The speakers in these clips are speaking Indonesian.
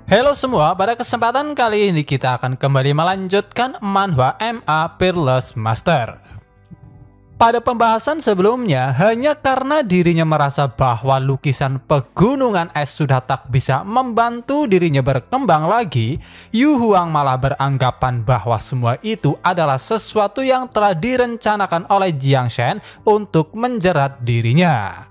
Halo semua, pada kesempatan kali ini kita akan kembali melanjutkan manhwa MA Peerless Master. Pada pembahasan sebelumnya, hanya karena dirinya merasa bahwa lukisan pegunungan es sudah tak bisa membantu dirinya berkembang lagi, Yu Huang malah beranggapan bahwa semua itu adalah sesuatu yang telah direncanakan oleh Jiang Shen untuk menjerat dirinya.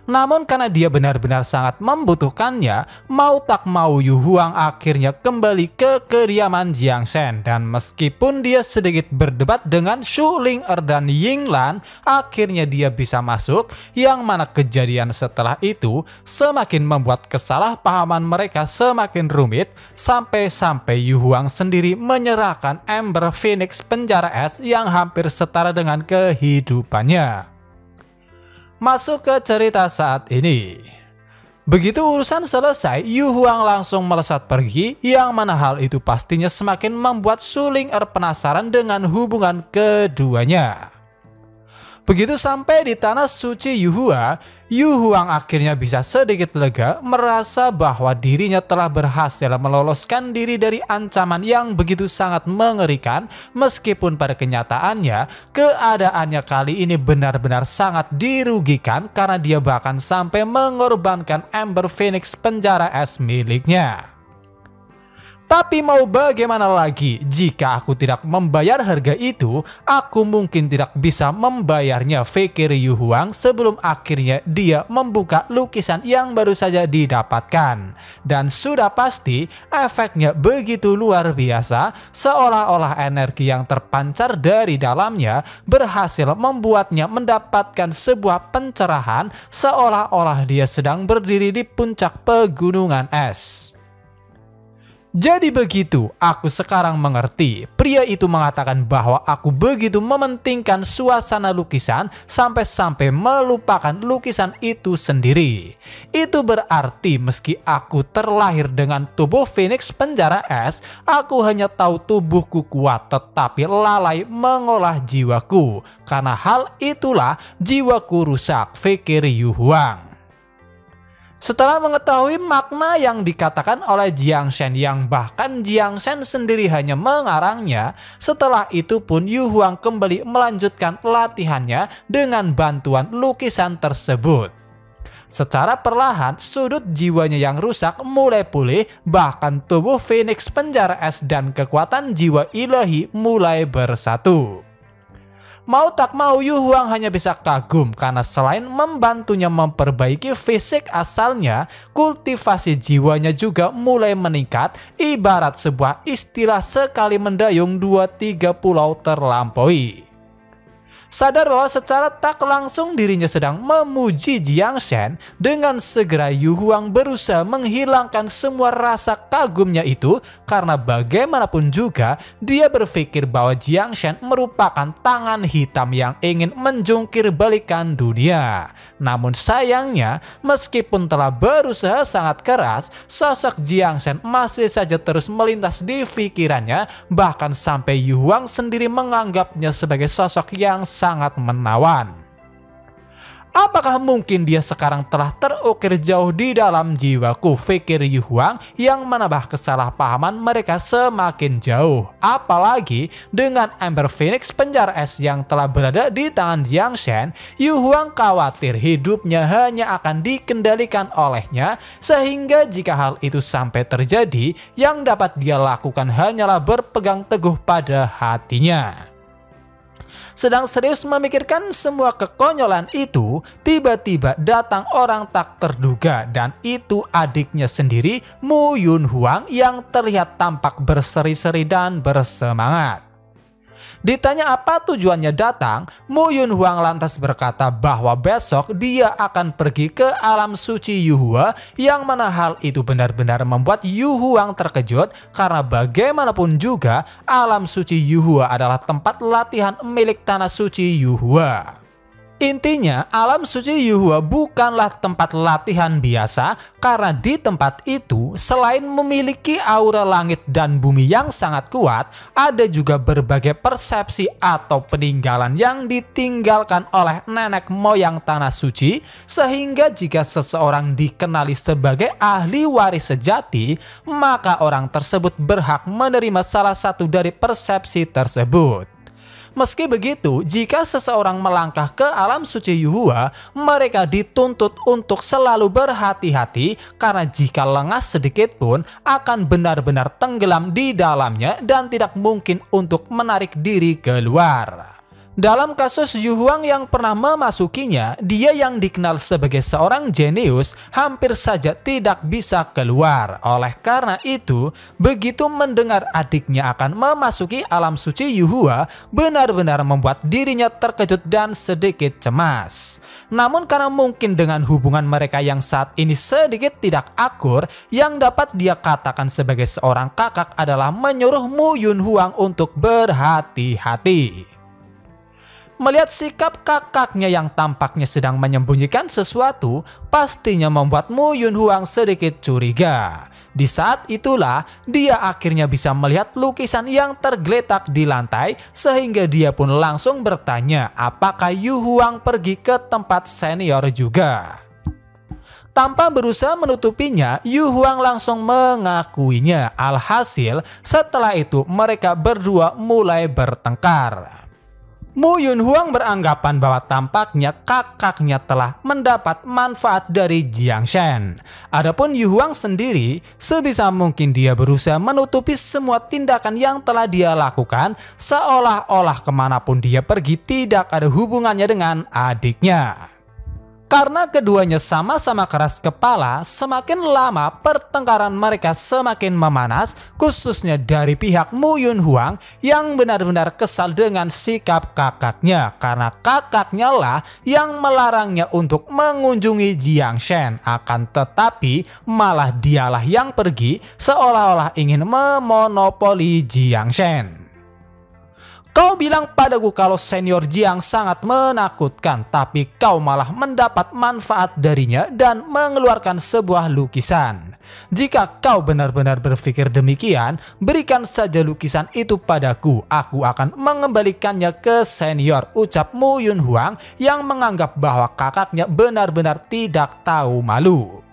Namun karena dia benar-benar sangat membutuhkannya, mau tak mau Yu Huang akhirnya kembali ke kediaman Jiang Shen, dan meskipun dia sedikit berdebat dengan Shu Ling-er dan Ying Lan, akhirnya dia bisa masuk, yang mana kejadian setelah itu semakin membuat kesalahpahaman mereka semakin rumit, sampai-sampai Yu Huang sendiri menyerahkan Ember Phoenix penjara es yang hampir setara dengan kehidupannya. Masuk ke cerita saat ini. Begitu urusan selesai, Yu Huang langsung melesat pergi, yang mana hal itu pastinya semakin membuat Shu Ling-er penasaran dengan hubungan keduanya. Begitu sampai di tanah suci Yuhua, Yu Huang akhirnya bisa sedikit lega, merasa bahwa dirinya telah berhasil meloloskan diri dari ancaman yang begitu sangat mengerikan, meskipun pada kenyataannya keadaannya kali ini benar-benar sangat dirugikan karena dia bahkan sampai mengorbankan Ember Phoenix penjara es miliknya. Tapi mau bagaimana lagi, jika aku tidak membayar harga itu, aku mungkin tidak bisa membayarnya, pikir Yu Huang sebelum akhirnya dia membuka lukisan yang baru saja didapatkan. Dan sudah pasti efeknya begitu luar biasa, seolah-olah energi yang terpancar dari dalamnya berhasil membuatnya mendapatkan sebuah pencerahan, seolah-olah dia sedang berdiri di puncak pegunungan es. Jadi begitu, aku sekarang mengerti. Pria itu mengatakan bahwa aku begitu mementingkan suasana lukisan sampai-sampai melupakan lukisan itu sendiri. Itu berarti meski aku terlahir dengan tubuh Phoenix penjara es, aku hanya tahu tubuhku kuat tetapi lalai mengolah jiwaku. Karena hal itulah jiwaku rusak, pikir Yu Huang. Setelah mengetahui makna yang dikatakan oleh Jiang Shen, yang bahkan Jiang Shen sendiri hanya mengarangnya, setelah itu pun Yu Huang kembali melanjutkan latihannya dengan bantuan lukisan tersebut. Secara perlahan, sudut jiwanya yang rusak mulai pulih, bahkan tubuh Phoenix penjara es dan kekuatan jiwa ilahi mulai bersatu. Mau tak mau Yu Huang hanya bisa kagum karena selain membantunya memperbaiki fisik asalnya, kultivasi jiwanya juga mulai meningkat, ibarat sebuah istilah sekali mendayung 2-3 pulau terlampaui. Sadar bahwa secara tak langsung dirinya sedang memuji Jiang Shen, dengan segera Yu Huang berusaha menghilangkan semua rasa kagumnya itu, karena bagaimanapun juga dia berpikir bahwa Jiang Shen merupakan tangan hitam yang ingin menjungkir balikan dunia. Namun sayangnya, meskipun telah berusaha sangat keras, sosok Jiang Shen masih saja terus melintas di pikirannya, bahkan sampai Yu Huang sendiri menganggapnya sebagai sosok yang sangat menawan. Apakah mungkin dia sekarang telah terukir jauh di dalam jiwaku, pikir Yu Huang, yang menambah kesalahpahaman mereka semakin jauh. Apalagi dengan Ember Phoenix penjara es yang telah berada di tangan Jiang Shen, Yu Huang khawatir hidupnya hanya akan dikendalikan olehnya, sehingga jika hal itu sampai terjadi, yang dapat dia lakukan hanyalah berpegang teguh pada hatinya. Sedang serius memikirkan semua kekonyolan itu, tiba-tiba datang orang tak terduga, dan itu adiknya sendiri, Mu Yun Huang, yang terlihat tampak berseri-seri dan bersemangat. Ditanya apa tujuannya datang, Mu Yun Huang lantas berkata bahwa besok dia akan pergi ke alam suci Yuhua, yang mana hal itu benar-benar membuat Yu Huang terkejut karena bagaimanapun juga alam suci Yuhua adalah tempat latihan milik tanah suci Yuhua. Intinya, alam suci Yuhua bukanlah tempat latihan biasa karena di tempat itu selain memiliki aura langit dan bumi yang sangat kuat, ada juga berbagai persepsi atau peninggalan yang ditinggalkan oleh nenek moyang tanah suci, sehingga jika seseorang dikenali sebagai ahli waris sejati, maka orang tersebut berhak menerima salah satu dari persepsi tersebut. Meski begitu, jika seseorang melangkah ke alam suci Yuhua, mereka dituntut untuk selalu berhati-hati karena jika lengah sedikit pun akan benar-benar tenggelam di dalamnya dan tidak mungkin untuk menarik diri keluar. Dalam kasus Yu Huang yang pernah memasukinya, dia yang dikenal sebagai seorang jenius hampir saja tidak bisa keluar. Oleh karena itu, begitu mendengar adiknya akan memasuki alam suci Yuhua, benar-benar membuat dirinya terkejut dan sedikit cemas. Namun karena mungkin dengan hubungan mereka yang saat ini sedikit tidak akur, yang dapat dia katakan sebagai seorang kakak adalah menyuruh Mu Yun Huang untuk berhati-hati. Melihat sikap kakaknya yang tampaknya sedang menyembunyikan sesuatu, pastinya membuat Mu Yun Huang sedikit curiga. Di saat itulah, dia akhirnya bisa melihat lukisan yang tergeletak di lantai, sehingga dia pun langsung bertanya apakah Yu Huang pergi ke tempat senior juga. Tanpa berusaha menutupinya, Yu Huang langsung mengakuinya. Alhasil, setelah itu mereka berdua mulai bertengkar. Mu Yun Huang beranggapan bahwa tampaknya kakaknya telah mendapat manfaat dari Jiang Shen. Adapun Yu Huang sendiri, sebisa mungkin dia berusaha menutupi semua tindakan yang telah dia lakukan, seolah-olah kemanapun dia pergi tidak ada hubungannya dengan adiknya. Karena keduanya sama-sama keras kepala, semakin lama pertengkaran mereka semakin memanas, khususnya dari pihak Mu Yun Huang yang benar-benar kesal dengan sikap kakaknya, karena kakaknya lah yang melarangnya untuk mengunjungi Jiang Shen. Akan tetapi malah dialah yang pergi, seolah-olah ingin memonopoli Jiang Shen. Kau bilang padaku kalau senior Jiang sangat menakutkan, tapi kau malah mendapat manfaat darinya dan mengeluarkan sebuah lukisan. Jika kau benar-benar berpikir demikian, berikan saja lukisan itu padaku. Aku akan mengembalikannya ke senior, ucap Mu Yun Huang yang menganggap bahwa kakaknya benar-benar tidak tahu malu.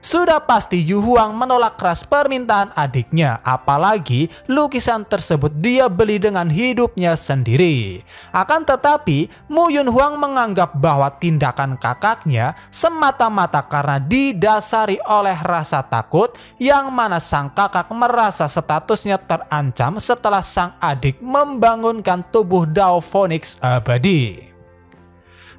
Sudah pasti Yu Huang menolak keras permintaan adiknya, apalagi lukisan tersebut dia beli dengan hidupnya sendiri. Akan tetapi, Mu Yun Huang menganggap bahwa tindakan kakaknya semata-mata karena didasari oleh rasa takut, yang mana sang kakak merasa statusnya terancam setelah sang adik membangunkan tubuh Dao Phoenix abadi.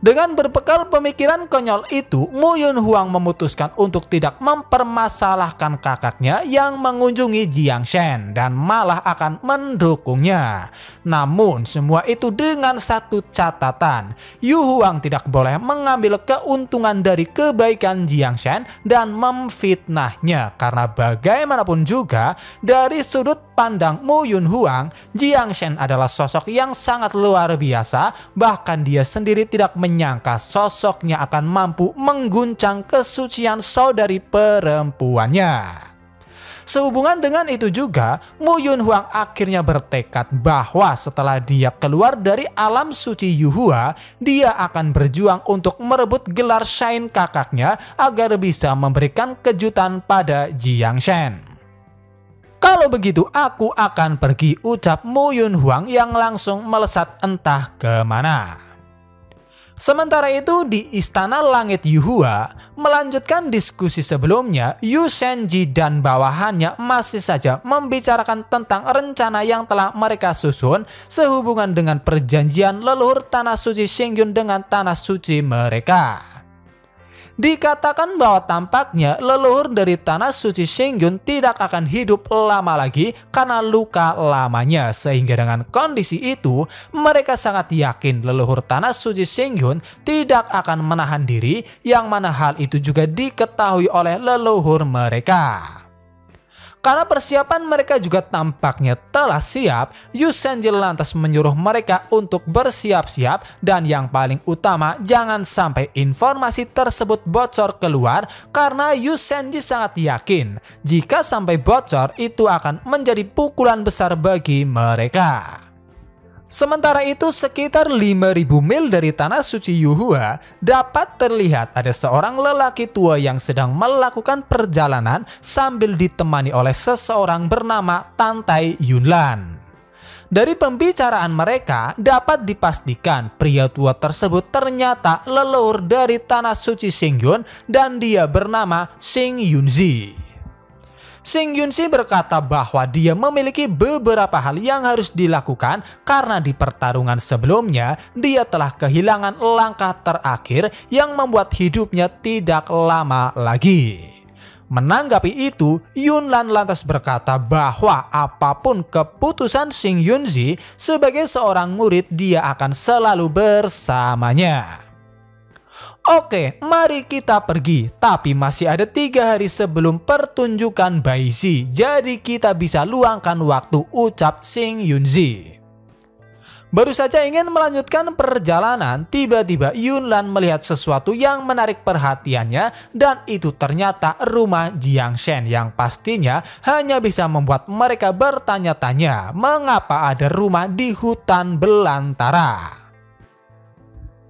Dengan berbekal pemikiran konyol itu, Mu Yun Huang memutuskan untuk tidak mempermasalahkan kakaknya yang mengunjungi Jiang Shen dan malah akan mendukungnya. Namun semua itu dengan satu catatan, Yu Huang tidak boleh mengambil keuntungan dari kebaikan Jiang Shen dan memfitnahnya, karena bagaimanapun juga dari sudut pandang Mu Yun Huang, Jiang Shen adalah sosok yang sangat luar biasa, bahkan dia sendiri tidak menyangka sosoknya akan mampu mengguncang kesucian saudari perempuannya. Sehubungan dengan itu juga, Mu Yun Huang akhirnya bertekad bahwa setelah dia keluar dari alam suci Yuhua, dia akan berjuang untuk merebut gelar Shine kakaknya agar bisa memberikan kejutan pada Jiang Shen. Kalau begitu aku akan pergi, ucap Mu Yun Huang yang langsung melesat entah kemana. Sementara itu di Istana Langit Yuhua, melanjutkan diskusi sebelumnya, Yu Shenji dan bawahannya masih saja membicarakan tentang rencana yang telah mereka susun sehubungan dengan perjanjian leluhur Tanah Suci Xingyun dengan Tanah Suci mereka. Dikatakan bahwa tampaknya leluhur dari Tanah Suci Xingyun tidak akan hidup lama lagi karena luka lamanya, sehingga dengan kondisi itu mereka sangat yakin leluhur Tanah Suci Xingyun tidak akan menahan diri, yang mana hal itu juga diketahui oleh leluhur mereka. Karena persiapan mereka juga tampaknya telah siap, Yu Senji lantas menyuruh mereka untuk bersiap-siap dan yang paling utama jangan sampai informasi tersebut bocor keluar karena Yu Senji sangat yakin jika sampai bocor itu akan menjadi pukulan besar bagi mereka. Sementara itu, sekitar 5.000 mil dari tanah suci Yuhua dapat terlihat ada seorang lelaki tua yang sedang melakukan perjalanan sambil ditemani oleh seseorang bernama Tantai Yunlan. Dari pembicaraan mereka dapat dipastikan pria tua tersebut ternyata leluhur dari tanah suci Xingyun dan dia bernama Xing Yunzi. Xing Yunzi berkata bahwa dia memiliki beberapa hal yang harus dilakukan karena di pertarungan sebelumnya dia telah kehilangan langkah terakhir yang membuat hidupnya tidak lama lagi. Menanggapi itu, Yunlan lantas berkata bahwa apapun keputusan Xing Yunzi sebagai seorang murid dia akan selalu bersamanya. Oke, mari kita pergi. Tapi masih ada 3 hari sebelum pertunjukan Baizi. Jadi kita bisa luangkan waktu, ucap Xing Yunzi. Baru saja ingin melanjutkan perjalanan, tiba-tiba Yunlan melihat sesuatu yang menarik perhatiannya dan itu ternyata rumah Jiang Shen yang pastinya hanya bisa membuat mereka bertanya-tanya mengapa ada rumah di hutan belantara.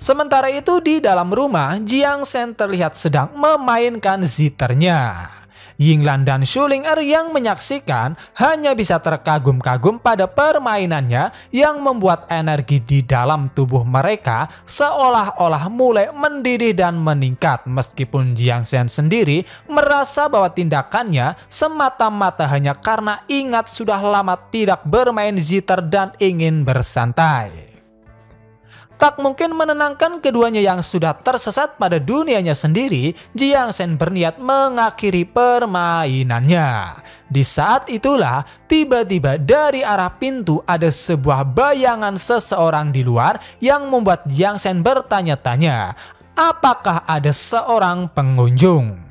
Sementara itu di dalam rumah, Jiang Shen terlihat sedang memainkan zithernya. Yinglan dan Shuling-er yang menyaksikan hanya bisa terkagum-kagum pada permainannya yang membuat energi di dalam tubuh mereka seolah-olah mulai mendidih dan meningkat meskipun Jiang Shen sendiri merasa bahwa tindakannya semata-mata hanya karena ingat sudah lama tidak bermain zither dan ingin bersantai. Tak mungkin menenangkan keduanya yang sudah tersesat pada dunianya sendiri, Jiang Shen berniat mengakhiri permainannya. Di saat itulah, tiba-tiba dari arah pintu ada sebuah bayangan seseorang di luar yang membuat Jiang Shen bertanya-tanya, apakah ada seorang pengunjung?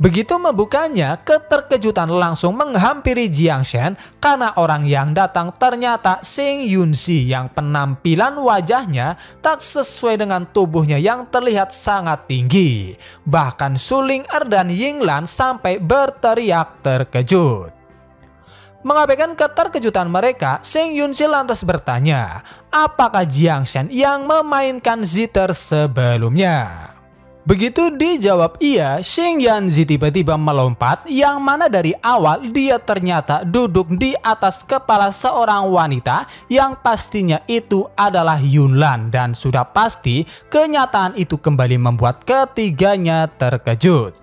Begitu membukanya, keterkejutan langsung menghampiri Jiang Shen karena orang yang datang ternyata Xing Yunzi yang penampilan wajahnya tak sesuai dengan tubuhnya yang terlihat sangat tinggi. Bahkan Shuling-er dan Yinglan sampai berteriak terkejut. Mengabaikan keterkejutan mereka, Xing Yunzi lantas bertanya, apakah Jiang Shen yang memainkan zither sebelumnya? Begitu dijawab iya, Xing Yunzi tiba-tiba melompat yang mana dari awal dia ternyata duduk di atas kepala seorang wanita yang pastinya itu adalah Yunlan dan sudah pasti kenyataan itu kembali membuat ketiganya terkejut.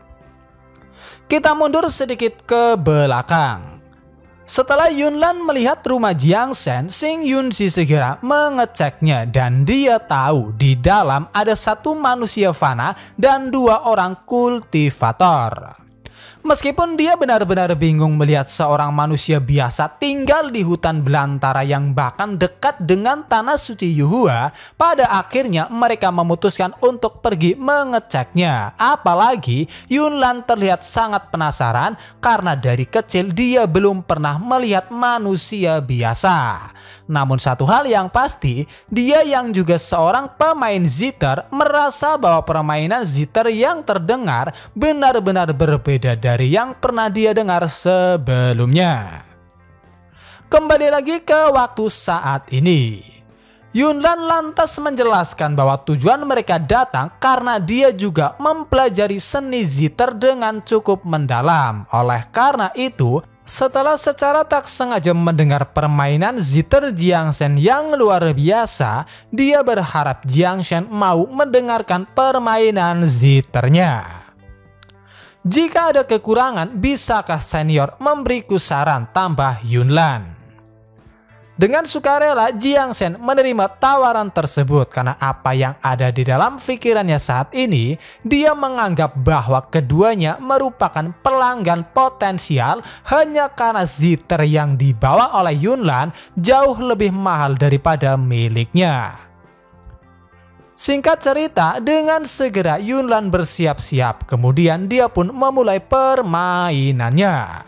Kita mundur sedikit ke belakang. Setelah Yunlan melihat rumah Jiang Shen, Xing Yunzi segera mengeceknya dan dia tahu di dalam ada satu manusia fana dan 2 orang kultivator. Meskipun dia benar-benar bingung melihat seorang manusia biasa tinggal di hutan belantara yang bahkan dekat dengan tanah suci Yuhua, pada akhirnya mereka memutuskan untuk pergi mengeceknya. Apalagi Yunlan terlihat sangat penasaran karena dari kecil dia belum pernah melihat manusia biasa. Namun satu hal yang pasti, dia yang juga seorang pemain zither merasa bahwa permainan zither yang terdengar benar-benar berbeda dari yang pernah dia dengar sebelumnya. Kembali lagi ke waktu saat ini. Yunlan lantas menjelaskan bahwa tujuan mereka datang karena dia juga mempelajari seni zither dengan cukup mendalam. Oleh karena itu, setelah secara tak sengaja mendengar permainan zither Jiang Shen yang luar biasa, dia berharap Jiang Shen mau mendengarkan permainan zithernya. Jika ada kekurangan, bisakah senior memberiku saran, tambah Yunlan. Dengan sukarela, Jiang Shen menerima tawaran tersebut karena apa yang ada di dalam pikirannya saat ini, dia menganggap bahwa keduanya merupakan pelanggan potensial hanya karena zither yang dibawa oleh Yunlan jauh lebih mahal daripada miliknya. Singkat cerita, dengan segera Yunlan bersiap-siap, kemudian dia pun memulai permainannya.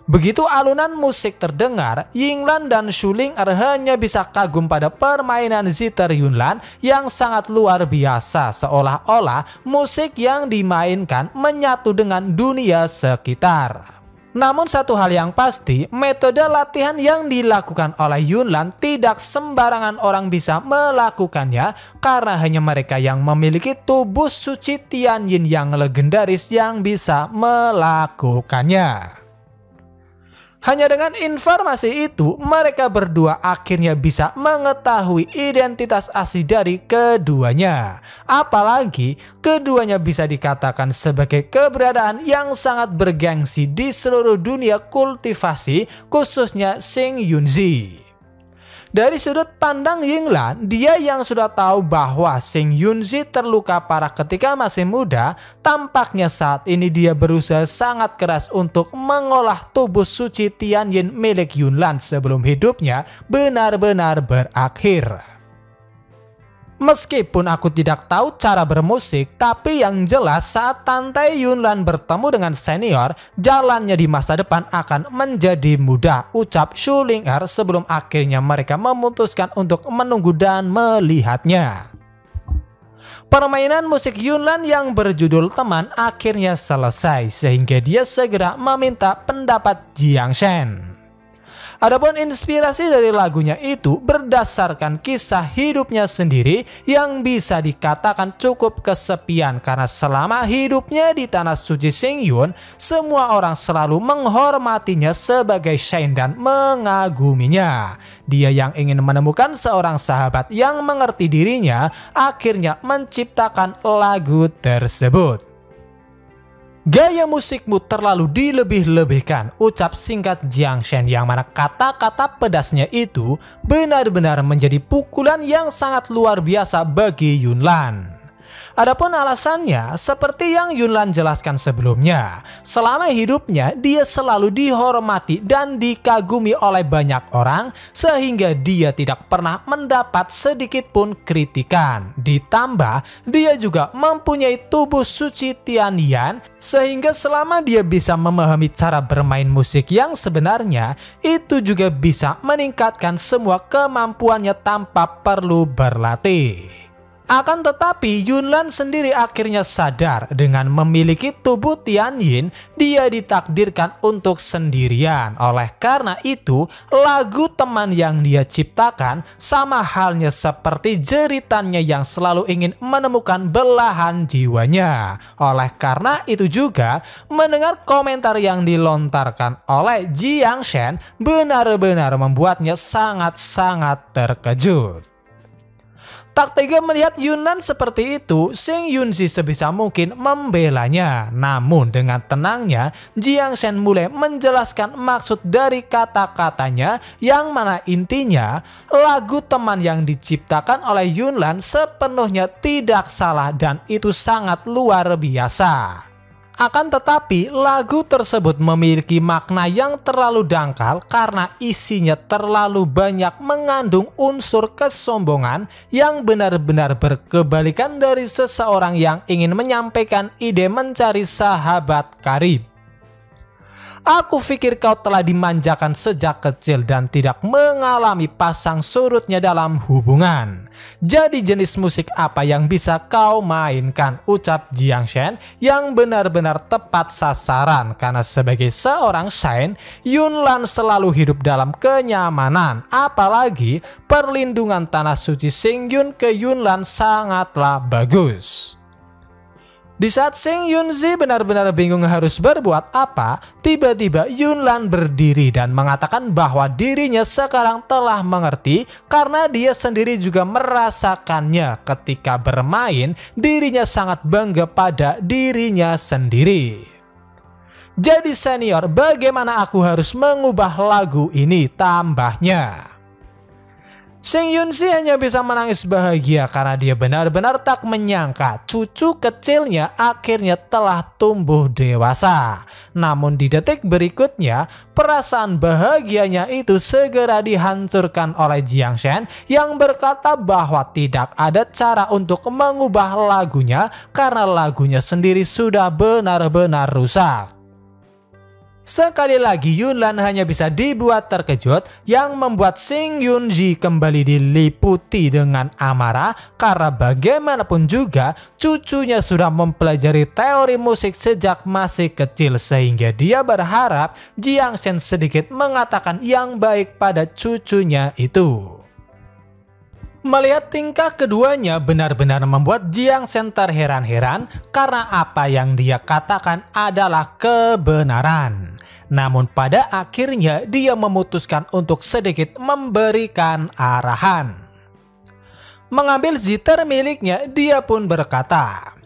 Begitu alunan musik terdengar, Yinglan dan Schulinger hanya bisa kagum pada permainan zither Yunlan yang sangat luar biasa, seolah-olah musik yang dimainkan menyatu dengan dunia sekitar. Namun satu hal yang pasti, metode latihan yang dilakukan oleh Yunlan tidak sembarangan orang bisa melakukannya karena hanya mereka yang memiliki tubuh suci Tianyin yang legendaris yang bisa melakukannya. Hanya dengan informasi itu, mereka berdua akhirnya bisa mengetahui identitas asli dari keduanya. Apalagi, keduanya bisa dikatakan sebagai keberadaan yang sangat bergengsi di seluruh dunia kultivasi, khususnya Xing Yunzi. Dari sudut pandang Yinglan, dia yang sudah tahu bahwa Xing Yunzi terluka parah ketika masih muda, tampaknya saat ini dia berusaha sangat keras untuk mengolah tubuh suci Tianyin milik Yunlan sebelum hidupnya benar-benar berakhir. Meskipun aku tidak tahu cara bermusik, tapi yang jelas saat Tante Yunlan bertemu dengan senior, jalannya di masa depan akan menjadi mudah, ucap Schulinger sebelum akhirnya mereka memutuskan untuk menunggu dan melihatnya. Permainan musik Yunlan yang berjudul Teman akhirnya selesai, sehingga dia segera meminta pendapat Jiang Shen. Adapun inspirasi dari lagunya itu berdasarkan kisah hidupnya sendiri yang bisa dikatakan cukup kesepian karena selama hidupnya di tanah suci Xingyun, semua orang selalu menghormatinya sebagai Shen dan mengaguminya. Dia yang ingin menemukan seorang sahabat yang mengerti dirinya akhirnya menciptakan lagu tersebut. Gaya musikmu terlalu dilebih-lebihkan, ucap singkat Jiang Shen, yang mana kata-kata pedasnya itu benar-benar menjadi pukulan yang sangat luar biasa bagi Yunlan. Adapun alasannya, seperti yang Yunlan jelaskan sebelumnya, selama hidupnya dia selalu dihormati dan dikagumi oleh banyak orang sehingga dia tidak pernah mendapat sedikit pun kritikan. Ditambah, dia juga mempunyai tubuh suci Tianyan sehingga selama dia bisa memahami cara bermain musik yang sebenarnya, itu juga bisa meningkatkan semua kemampuannya tanpa perlu berlatih. Akan tetapi Yunlan sendiri akhirnya sadar dengan memiliki tubuh Tianyin, dia ditakdirkan untuk sendirian. Oleh karena itu, lagu Teman yang dia ciptakan sama halnya seperti jeritannya yang selalu ingin menemukan belahan jiwanya. Oleh karena itu juga, mendengar komentar yang dilontarkan oleh Jiang Shen benar-benar membuatnya sangat-sangat terkejut. Tak tega melihat Yunlan seperti itu, Xing Yunzi sebisa mungkin membelanya. Namun dengan tenangnya, Jiang Shen mulai menjelaskan maksud dari kata-katanya, yang mana intinya lagu Teman yang diciptakan oleh Yunlan sepenuhnya tidak salah dan itu sangat luar biasa. Akan tetapi, lagu tersebut memiliki makna yang terlalu dangkal karena isinya terlalu banyak mengandung unsur kesombongan yang benar-benar berkebalikan dari seseorang yang ingin menyampaikan ide mencari sahabat karib. Aku pikir kau telah dimanjakan sejak kecil dan tidak mengalami pasang surutnya dalam hubungan. Jadi jenis musik apa yang bisa kau mainkan, ucap Jiang Shen yang benar-benar tepat sasaran karena sebagai seorang Shen, Yunlan selalu hidup dalam kenyamanan. Apalagi perlindungan tanah suci Xingyun ke Yunlan sangatlah bagus. Di saat Xing Yunzi benar-benar bingung harus berbuat apa, tiba-tiba Yunlan berdiri dan mengatakan bahwa dirinya sekarang telah mengerti karena dia sendiri juga merasakannya ketika bermain. Dirinya sangat bangga pada dirinya sendiri. Jadi senior, bagaimana aku harus mengubah lagu ini, tambahnya. Xing Yunzi hanya bisa menangis bahagia karena dia benar-benar tak menyangka cucu kecilnya akhirnya telah tumbuh dewasa. Namun di detik berikutnya, perasaan bahagianya itu segera dihancurkan oleh Jiang Shen yang berkata bahwa tidak ada cara untuk mengubah lagunya karena lagunya sendiri sudah benar-benar rusak. Sekali lagi Yunlan hanya bisa dibuat terkejut, yang membuat Shin Yunji kembali diliputi dengan amarah karena bagaimanapun juga cucunya sudah mempelajari teori musik sejak masih kecil, sehingga dia berharap Jiang Shen sedikit mengatakan yang baik pada cucunya itu. Melihat tingkah keduanya benar-benar membuat Jiang Shen terheran-heran karena apa yang dia katakan adalah kebenaran. Namun pada akhirnya dia memutuskan untuk sedikit memberikan arahan. Mengambil zither miliknya, dia pun berkata,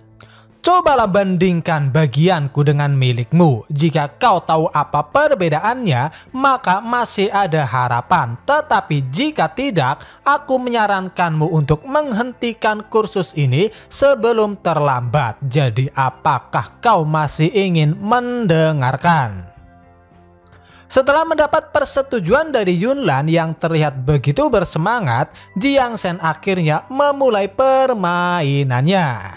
"Cobalah bandingkan bagianku dengan milikmu. Jika kau tahu apa perbedaannya, maka masih ada harapan. Tetapi jika tidak, aku menyarankanmu untuk menghentikan kursus ini sebelum terlambat. Jadi apakah kau masih ingin mendengarkan?" Setelah mendapat persetujuan dari Yunlan yang terlihat begitu bersemangat, Jiang Shen akhirnya memulai permainannya.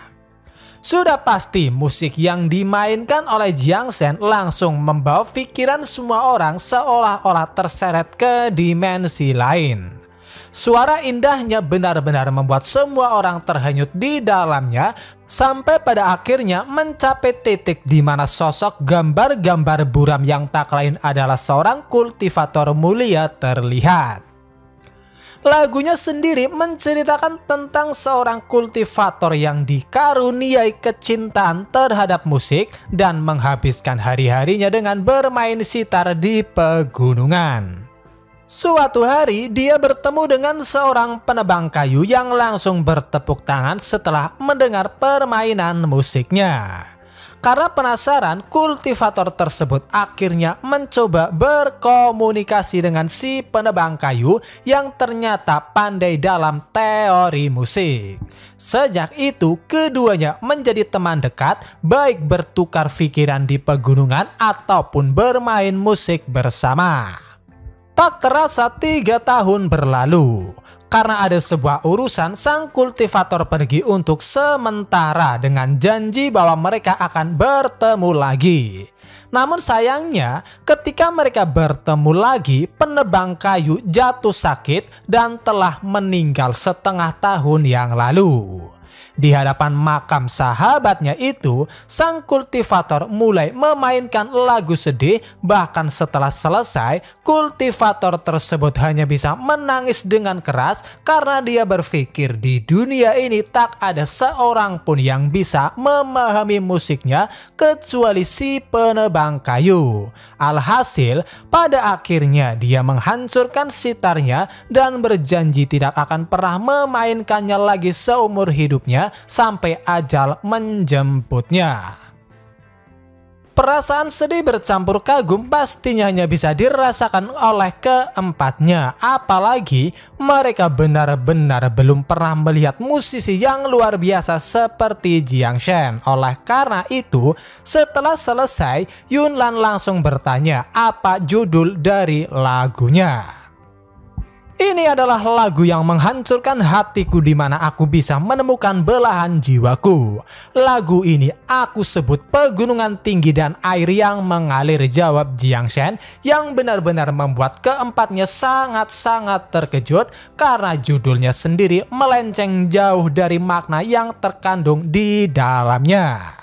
Sudah pasti musik yang dimainkan oleh Jiang Shen langsung membawa pikiran semua orang seolah-olah terseret ke dimensi lain. Suara indahnya benar-benar membuat semua orang terhanyut di dalamnya, sampai pada akhirnya mencapai titik di mana sosok gambar-gambar buram yang tak lain adalah seorang kultivator mulia terlihat. Lagunya sendiri menceritakan tentang seorang kultivator yang dikaruniai kecintaan terhadap musik dan menghabiskan hari-harinya dengan bermain sitar di pegunungan. Suatu hari dia bertemu dengan seorang penebang kayu yang langsung bertepuk tangan setelah mendengar permainan musiknya. Karena penasaran, kultivator tersebut akhirnya mencoba berkomunikasi dengan si penebang kayu yang ternyata pandai dalam teori musik. Sejak itu keduanya menjadi teman dekat, baik bertukar pikiran di pegunungan ataupun bermain musik bersama. Tak terasa 3 tahun berlalu. Karena ada sebuah urusan, sang kultivator pergi untuk sementara dengan janji bahwa mereka akan bertemu lagi. Namun sayangnya ketika mereka bertemu lagi, penebang kayu jatuh sakit dan telah meninggal setengah tahun yang lalu. Di hadapan makam sahabatnya itu, sang kultivator mulai memainkan lagu sedih. Bahkan setelah selesai, kultivator tersebut hanya bisa menangis dengan keras karena dia berpikir di dunia ini tak ada seorang pun yang bisa memahami musiknya kecuali si penebang kayu. Alhasil, pada akhirnya dia menghancurkan sitarnya dan berjanji tidak akan pernah memainkannya lagi seumur hidupnya sampai ajal menjemputnya. Perasaan sedih bercampur kagum pastinya hanya bisa dirasakan oleh keempatnya, apalagi mereka benar-benar belum pernah melihat musisi yang luar biasa seperti Jiang Shen. Oleh karena itu, setelah selesai, Yunlan langsung bertanya apa judul dari lagunya. Ini adalah lagu yang menghancurkan hatiku di mana aku bisa menemukan belahan jiwaku. Lagu ini aku sebut pegunungan tinggi dan air yang mengalir, jawab Jiang Shen, yang benar-benar membuat keempatnya sangat-sangat terkejut karena judulnya sendiri melenceng jauh dari makna yang terkandung di dalamnya.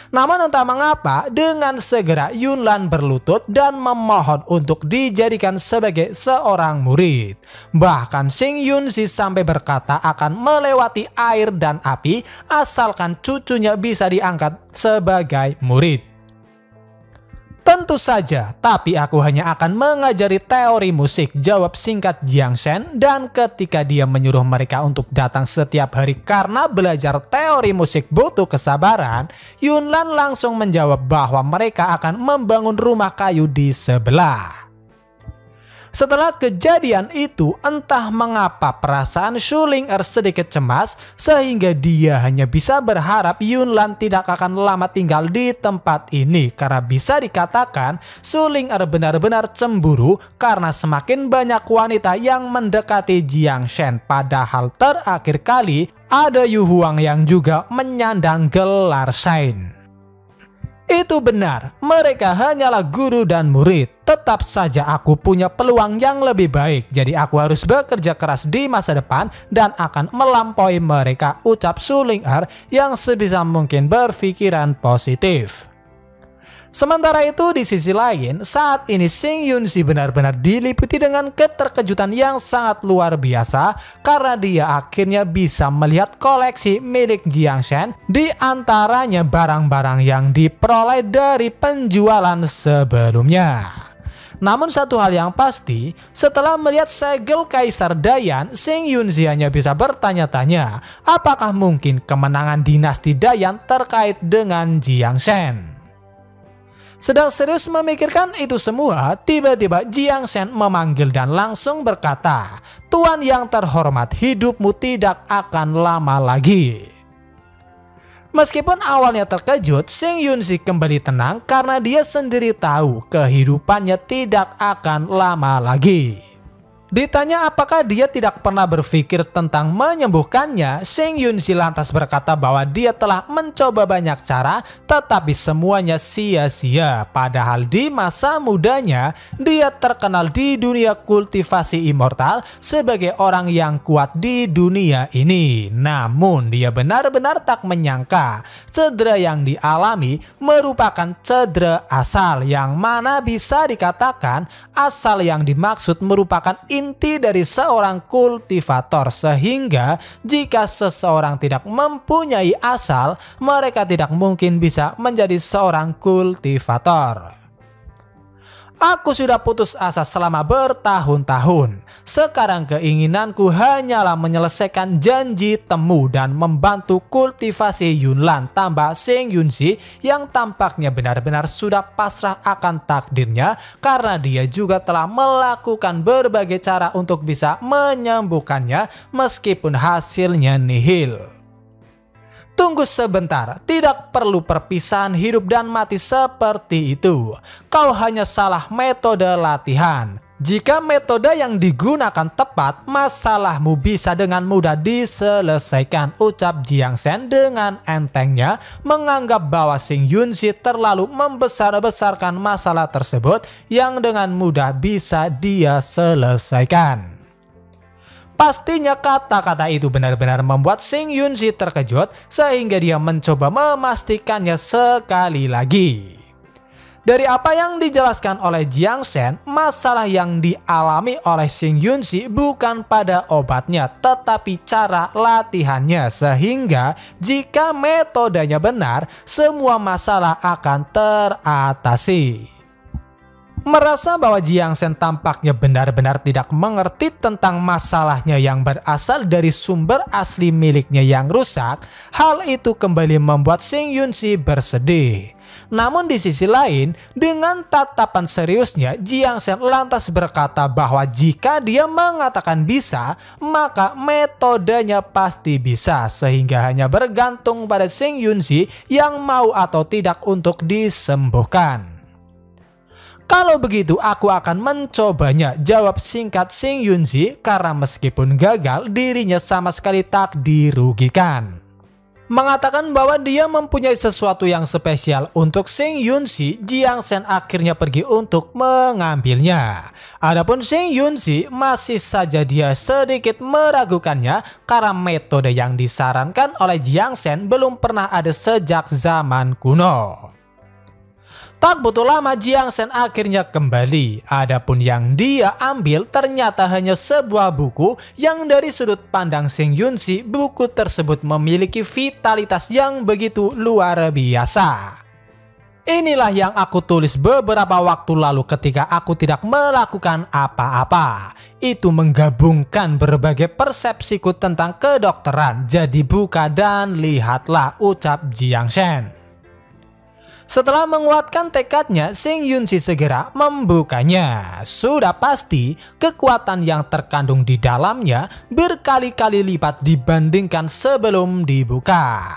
Namun entah mengapa dengan segera Yunlan berlutut dan memohon untuk dijadikan sebagai seorang murid. Bahkan Shin Yunji sampai berkata akan melewati air dan api asalkan cucunya bisa diangkat sebagai murid. Tentu saja, tapi aku hanya akan mengajari teori musik, jawab singkat Jiang Shen, dan ketika dia menyuruh mereka untuk datang setiap hari karena belajar teori musik butuh kesabaran, Yunlan langsung menjawab bahwa mereka akan membangun rumah kayu di sebelah. Setelah kejadian itu, entah mengapa perasaan Shuling-er sedikit cemas sehingga dia hanya bisa berharap Yunlan tidak akan lama tinggal di tempat ini, karena bisa dikatakan Shuling-er benar-benar cemburu karena semakin banyak wanita yang mendekati Jiang Shen. Padahal terakhir kali ada Yu Huang yang juga menyandang gelar Shine. Itu benar, mereka hanyalah guru dan murid. Tetap saja aku punya peluang yang lebih baik, jadi aku harus bekerja keras di masa depan dan akan melampaui mereka, ucap Su Ling-er yang sebisa mungkin berpikiran positif. Sementara itu di sisi lain, saat ini Shin Yun-si benar-benar diliputi dengan keterkejutan yang sangat luar biasa karena dia akhirnya bisa melihat koleksi milik Jiang Shen, di antaranya barang-barang yang diperoleh dari penjualan sebelumnya. Namun satu hal yang pasti, setelah melihat segel Kaisar Dayan, Shin Yun-si hanya bisa bertanya-tanya apakah mungkin kemenangan dinasti Dayan terkait dengan Jiang Shen. Sedang serius memikirkan itu semua, tiba-tiba Jiang Shen memanggil dan langsung berkata, "Tuan yang terhormat, hidupmu tidak akan lama lagi." Meskipun awalnya terkejut, Shin Yun-si kembali tenang karena dia sendiri tahu kehidupannya tidak akan lama lagi. Ditanya apakah dia tidak pernah berpikir tentang menyembuhkannya, Shin Yun-si lantas berkata bahwa dia telah mencoba banyak cara tetapi semuanya sia-sia. Padahal di masa mudanya dia terkenal di dunia kultivasi immortal sebagai orang yang kuat di dunia ini. Namun dia benar-benar tak menyangka cedera yang dialami merupakan cedera asal, yang mana bisa dikatakan asal yang dimaksud merupakan inti dari seorang kultivator, sehingga jika seseorang tidak mempunyai asal, mereka tidak mungkin bisa menjadi seorang kultivator. Aku sudah putus asa selama bertahun-tahun. Sekarang keinginanku hanyalah menyelesaikan janji temu dan membantu kultivasi Yunlan, tambah Shin Yun-si yang tampaknya benar-benar sudah pasrah akan takdirnya karena dia juga telah melakukan berbagai cara untuk bisa menyembuhkannya meskipun hasilnya nihil. Tunggu sebentar, tidak perlu perpisahan hidup dan mati seperti itu. Kau hanya salah metode latihan. Jika metode yang digunakan tepat, masalahmu bisa dengan mudah diselesaikan, ucap Jiang Shen dengan entengnya, menganggap bahwa Shin Yun-si terlalu membesar-besarkan masalah tersebut yang dengan mudah bisa dia selesaikan. Pastinya kata-kata itu benar-benar membuat Shin Yun-si terkejut sehingga dia mencoba memastikannya sekali lagi. Dari apa yang dijelaskan oleh Jiang Shen, masalah yang dialami oleh Shin Yun-si bukan pada obatnya tetapi cara latihannya, sehingga jika metodenya benar, semua masalah akan teratasi. Merasa bahwa Jiang Shen tampaknya benar-benar tidak mengerti tentang masalahnya yang berasal dari sumber asli miliknya yang rusak, hal itu kembali membuat Shin Yun-si bersedih. Namun di sisi lain, dengan tatapan seriusnya, Jiang Shen lantas berkata bahwa jika dia mengatakan bisa, maka metodenya pasti bisa, sehingga hanya bergantung pada Shin Yun-si yang mau atau tidak untuk disembuhkan. Kalau begitu aku akan mencobanya, jawab singkat Shin Yun-si, karena meskipun gagal dirinya sama sekali tak dirugikan. Mengatakan bahwa dia mempunyai sesuatu yang spesial untuk Shin Yun-si, Jiang Shen akhirnya pergi untuk mengambilnya. Adapun Shin Yun-si masih saja dia sedikit meragukannya karena metode yang disarankan oleh Jiang Shen belum pernah ada sejak zaman kuno. Tak butuh lama Jiang Shen akhirnya kembali. Adapun yang dia ambil ternyata hanya sebuah buku yang dari sudut pandang Shin Yun-si, buku tersebut memiliki vitalitas yang begitu luar biasa. Inilah yang aku tulis beberapa waktu lalu ketika aku tidak melakukan apa-apa. Itu menggabungkan berbagai persepsiku tentang kedokteran. Jadi buka dan lihatlah, ucap Jiang Shen. Setelah menguatkan tekadnya, Shin Yun-si segera membukanya. Sudah pasti kekuatan yang terkandung di dalamnya berkali-kali lipat dibandingkan sebelum dibuka.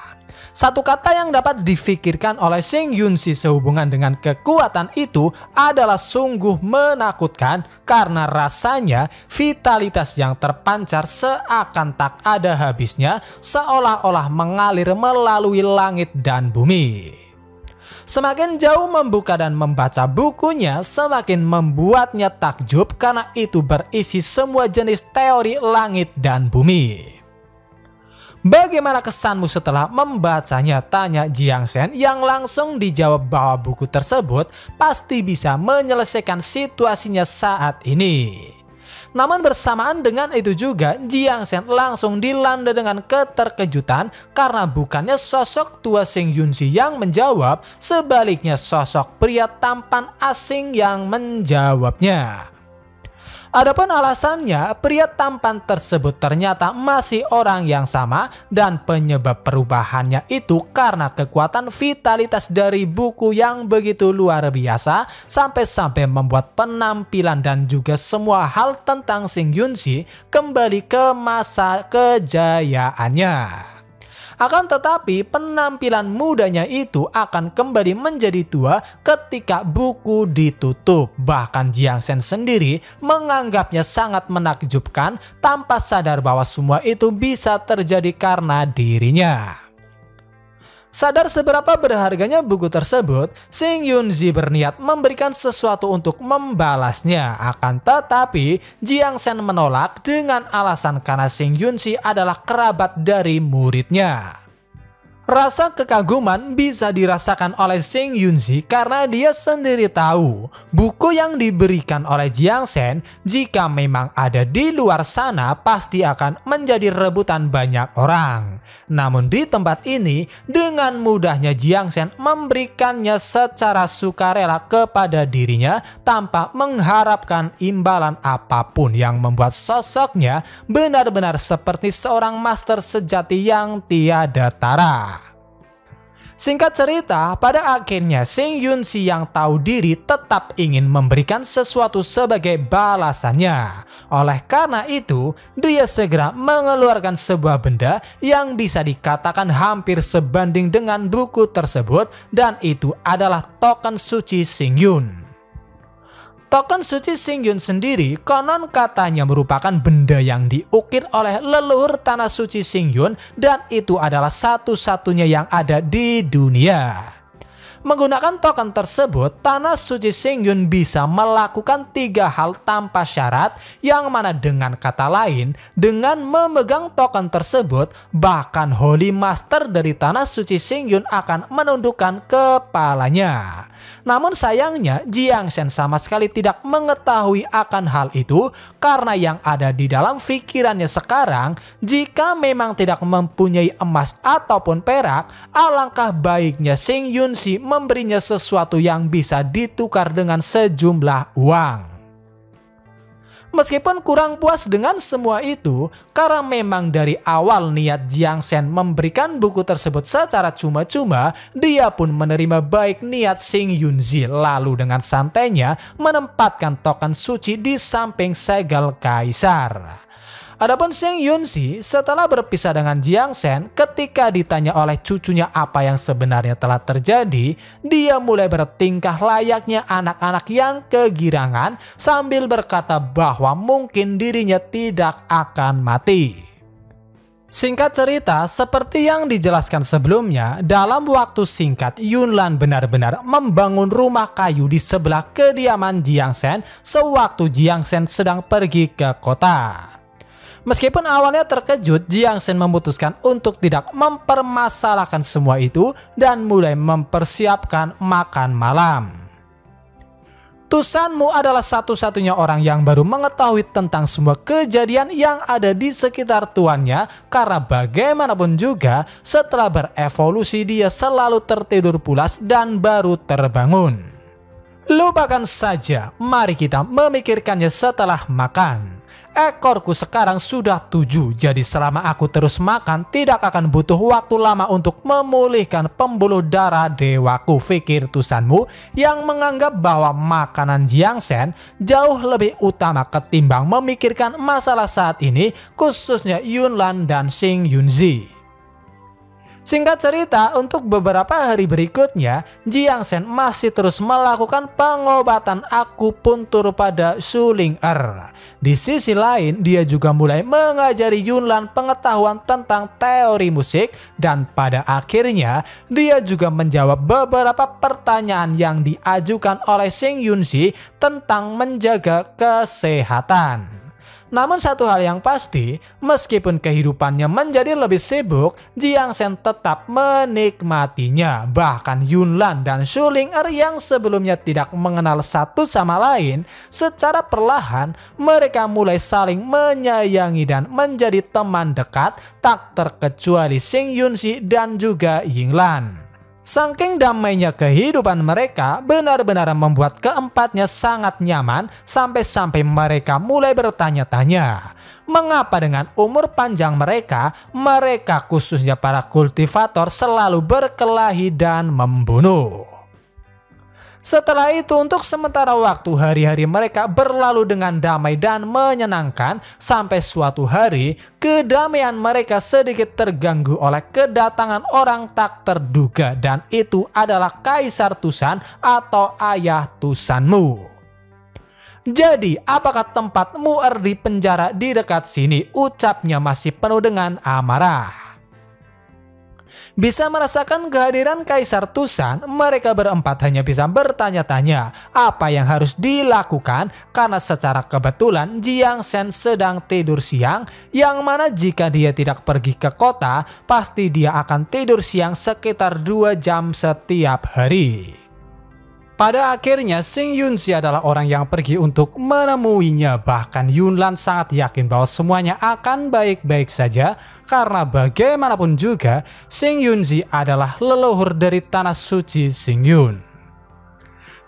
Satu kata yang dapat difikirkan oleh Shin Yun-si sehubungan dengan kekuatan itu adalah sungguh menakutkan, karena rasanya vitalitas yang terpancar seakan tak ada habisnya, seolah-olah mengalir melalui langit dan bumi. Semakin jauh membuka dan membaca bukunya, semakin membuatnya takjub karena itu berisi semua jenis teori langit dan bumi. Bagaimana kesanmu setelah membacanya? Tanya Jiang Shen, yang langsung dijawab bahwa buku tersebut pasti bisa menyelesaikan situasinya saat ini. Namun bersamaan dengan itu juga, Jiang Shen langsung dilanda dengan keterkejutan karena bukannya sosok tua Seng Yunzi yang menjawab, sebaliknya sosok pria tampan asing yang menjawabnya. Adapun alasannya, pria tampan tersebut ternyata masih orang yang sama dan penyebab perubahannya itu karena kekuatan vitalitas dari buku yang begitu luar biasa sampai-sampai membuat penampilan dan juga semua hal tentang Seng Yunzi kembali ke masa kejayaannya. Akan tetapi penampilan mudanya itu akan kembali menjadi tua ketika buku ditutup. Bahkan Jiang Shen sendiri menganggapnya sangat menakjubkan tanpa sadar bahwa semua itu bisa terjadi karena dirinya. Sadar seberapa berharganya buku tersebut, Seng Yunzi berniat memberikan sesuatu untuk membalasnya. Akan tetapi Jiang Shen menolak dengan alasan karena Seng Yunzi adalah kerabat dari muridnya. Rasa kekaguman bisa dirasakan oleh Seng Yunzi karena dia sendiri tahu buku yang diberikan oleh Jiang Shen jika memang ada di luar sana pasti akan menjadi rebutan banyak orang. Namun di tempat ini dengan mudahnya Jiang Shen memberikannya secara sukarela kepada dirinya tanpa mengharapkan imbalan apapun yang membuat sosoknya benar-benar seperti seorang master sejati yang tiada tara. Singkat cerita, pada akhirnya Seng Yunzi yang tahu diri tetap ingin memberikan sesuatu sebagai balasannya. Oleh karena itu, dia segera mengeluarkan sebuah benda yang bisa dikatakan hampir sebanding dengan buku tersebut, dan itu adalah token suci Xingyun. Token suci Xingyun sendiri konon katanya merupakan benda yang diukir oleh leluhur tanah suci Xingyun dan itu adalah satu-satunya yang ada di dunia. Menggunakan token tersebut, tanah suci Xingyun bisa melakukan 3 hal tanpa syarat, yang mana dengan kata lain, dengan memegang token tersebut, bahkan Holy Master dari tanah suci Xingyun akan menundukkan kepalanya. Namun sayangnya Jiang Shen sama sekali tidak mengetahui akan hal itu karena yang ada di dalam pikirannya sekarang, jika memang tidak mempunyai emas ataupun perak, alangkah baiknya Seng Yunzi memberinya sesuatu yang bisa ditukar dengan sejumlah uang. Meskipun kurang puas dengan semua itu, karena memang dari awal niat Jiang Shen memberikan buku tersebut secara cuma-cuma, dia pun menerima baik niat Seng Yunzi lalu dengan santainya menempatkan token suci di samping segel kaisar. Adapun Seng Yunzi setelah berpisah dengan Jiang Shen, ketika ditanya oleh cucunya apa yang sebenarnya telah terjadi, dia mulai bertingkah layaknya anak-anak yang kegirangan sambil berkata bahwa mungkin dirinya tidak akan mati. Singkat cerita, seperti yang dijelaskan sebelumnya, dalam waktu singkat Yunlan benar-benar membangun rumah kayu di sebelah kediaman Jiang Shen sewaktu Jiang Shen sedang pergi ke kota. Meskipun awalnya terkejut, Jiang Shen memutuskan untuk tidak mempermasalahkan semua itu dan mulai mempersiapkan makan malam. Tusanmu adalah satu-satunya orang yang baru mengetahui tentang semua kejadian yang ada di sekitar tuannya, karena bagaimanapun juga setelah berevolusi dia selalu tertidur pulas dan baru terbangun. Lupakan saja, mari kita memikirkannya setelah makan. Ekorku sekarang sudah 7, jadi selama aku terus makan tidak akan butuh waktu lama untuk memulihkan pembuluh darah dewaku, pikir tusanmu yang menganggap bahwa makanan Jiang Shen jauh lebih utama ketimbang memikirkan masalah saat ini, khususnya Yunlan dan Seng Yunzi. Singkat cerita, untuk beberapa hari berikutnya, Jiang Shen masih terus melakukan pengobatan akupuntur pada Su Ling'er. Di sisi lain, dia juga mulai mengajari Yunlan pengetahuan tentang teori musik, dan pada akhirnya dia juga menjawab beberapa pertanyaan yang diajukan oleh Xing Yunzi tentang menjaga kesehatan. Namun satu hal yang pasti, meskipun kehidupannya menjadi lebih sibuk, Jiang Shen tetap menikmatinya. Bahkan Yunlan dan Su Ling'er yang sebelumnya tidak mengenal satu sama lain, secara perlahan mereka mulai saling menyayangi dan menjadi teman dekat, tak terkecuali Xing Yunzi dan juga Yinglan. Saking damainya kehidupan mereka benar-benar membuat keempatnya sangat nyaman, sampai-sampai mereka mulai bertanya-tanya, mengapa dengan umur panjang mereka khususnya para kultivator selalu berkelahi dan membunuh. Setelah itu, untuk sementara waktu hari-hari mereka berlalu dengan damai dan menyenangkan, sampai suatu hari kedamaian mereka sedikit terganggu oleh kedatangan orang tak terduga, dan itu adalah Kaisar Tusan atau ayah Tusanmu. Jadi, apakah tempatmu di penjara di dekat sini? Ucapnya masih penuh dengan amarah. Bisa merasakan kehadiran Kaisar Tusan, mereka berempat hanya bisa bertanya-tanya apa yang harus dilakukan, karena secara kebetulan Jiang Shen sedang tidur siang, yang mana jika dia tidak pergi ke kota, pasti dia akan tidur siang sekitar 2 jam setiap hari. Pada akhirnya, Xing Yunzi adalah orang yang pergi untuk menemuinya. Bahkan Yunlan sangat yakin bahwa semuanya akan baik-baik saja, karena bagaimanapun juga Xing Yunzi adalah leluhur dari tanah suci Xingyun.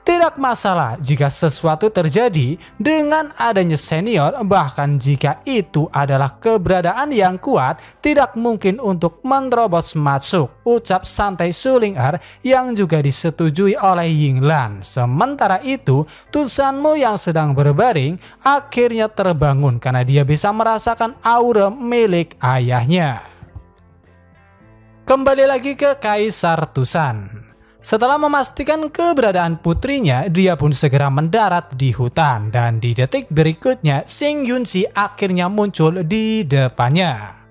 Tidak masalah jika sesuatu terjadi dengan adanya senior, bahkan jika itu adalah keberadaan yang kuat, tidak mungkin untuk menerobos masuk, ucap santai Su Ling'er yang juga disetujui oleh Yinglan. Sementara itu, Tusanmu yang sedang berbaring akhirnya terbangun karena dia bisa merasakan aura milik ayahnya. Kembali lagi ke Kaisar Tusan. Setelah memastikan keberadaan putrinya, dia pun segera mendarat di hutan, dan di detik berikutnya Xing Yunzi akhirnya muncul di depannya.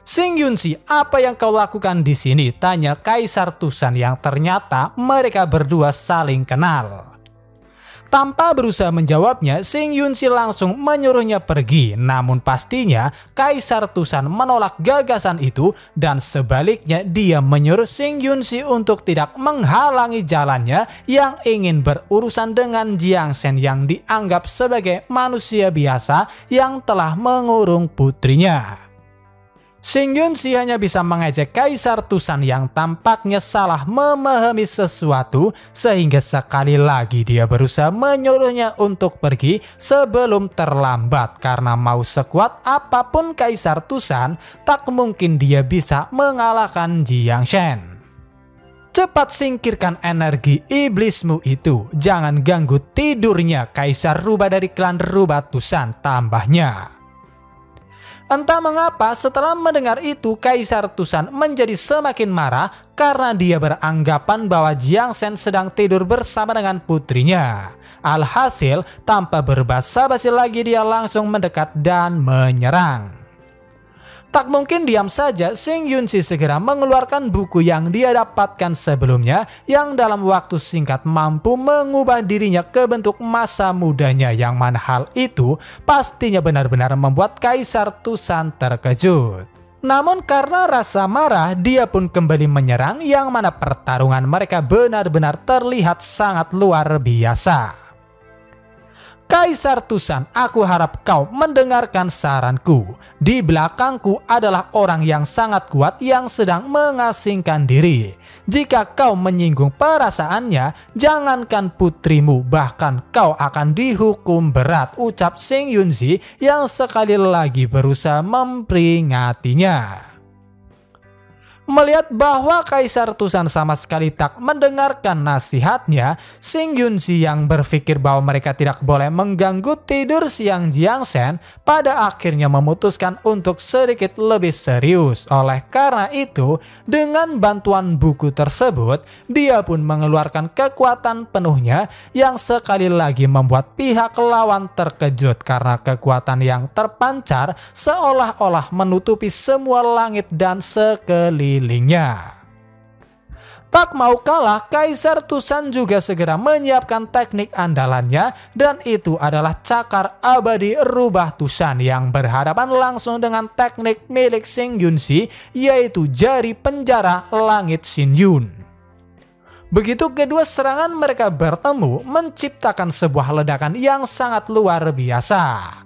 Xing Yunzi, apa yang kau lakukan di sini? Tanya Kaisar Tusan yang ternyata mereka berdua saling kenal. Tanpa berusaha menjawabnya, Xing Yunzi langsung menyuruhnya pergi. Namun pastinya Kaisar Tusan menolak gagasan itu, dan sebaliknya dia menyuruh Xing Yunzi untuk tidak menghalangi jalannya yang ingin berurusan dengan Jiang Shen yang dianggap sebagai manusia biasa yang telah mengurung putrinya. Xing Yunzi hanya bisa mengejek Kaisar Tusan yang tampaknya salah memahami sesuatu, sehingga sekali lagi dia berusaha menyuruhnya untuk pergi sebelum terlambat, karena mau sekuat apapun Kaisar Tusan, tak mungkin dia bisa mengalahkan Jiang Shen. Cepat singkirkan energi iblismu itu, jangan ganggu tidurnya Kaisar Rubah dari klan Rubah Tusan, tambahnya. Entah mengapa setelah mendengar itu Kaisar Tusan menjadi semakin marah karena dia beranggapan bahwa Jiang Shen sedang tidur bersama dengan putrinya. Alhasil, tanpa berbasa-basi lagi dia langsung mendekat dan menyerang. Tak mungkin diam saja, Xing Yunzi segera mengeluarkan buku yang dia dapatkan sebelumnya, yang dalam waktu singkat mampu mengubah dirinya ke bentuk masa mudanya, yang mana hal itu pastinya benar-benar membuat Kaisar Tusan terkejut. Namun karena rasa marah, dia pun kembali menyerang, yang mana pertarungan mereka benar-benar terlihat sangat luar biasa. Kaisar Tusan, aku harap kau mendengarkan saranku. Di belakangku adalah orang yang sangat kuat yang sedang mengasingkan diri. Jika kau menyinggung perasaannya, jangankan putrimu, bahkan kau akan dihukum berat, ucap Xing Yunzi yang sekali lagi berusaha memperingatinya. Melihat bahwa Kaisar Tusan sama sekali tak mendengarkan nasihatnya, Sing Yunzi yang berpikir bahwa mereka tidak boleh mengganggu tidur siang Jiang Shen pada akhirnya memutuskan untuk sedikit lebih serius. Oleh karena itu, dengan bantuan buku tersebut, dia pun mengeluarkan kekuatan penuhnya yang sekali lagi membuat pihak lawan terkejut karena kekuatan yang terpancar seolah-olah menutupi semua langit dan sekelilingnya. Tak mau kalah, Kaisar Tusan juga segera menyiapkan teknik andalannya, dan itu adalah cakar abadi rubah Tusan yang berhadapan langsung dengan teknik milik Sing Yunzi, yaitu jari penjara langit Xin Yun. Begitu kedua serangan mereka bertemu, menciptakan sebuah ledakan yang sangat luar biasa.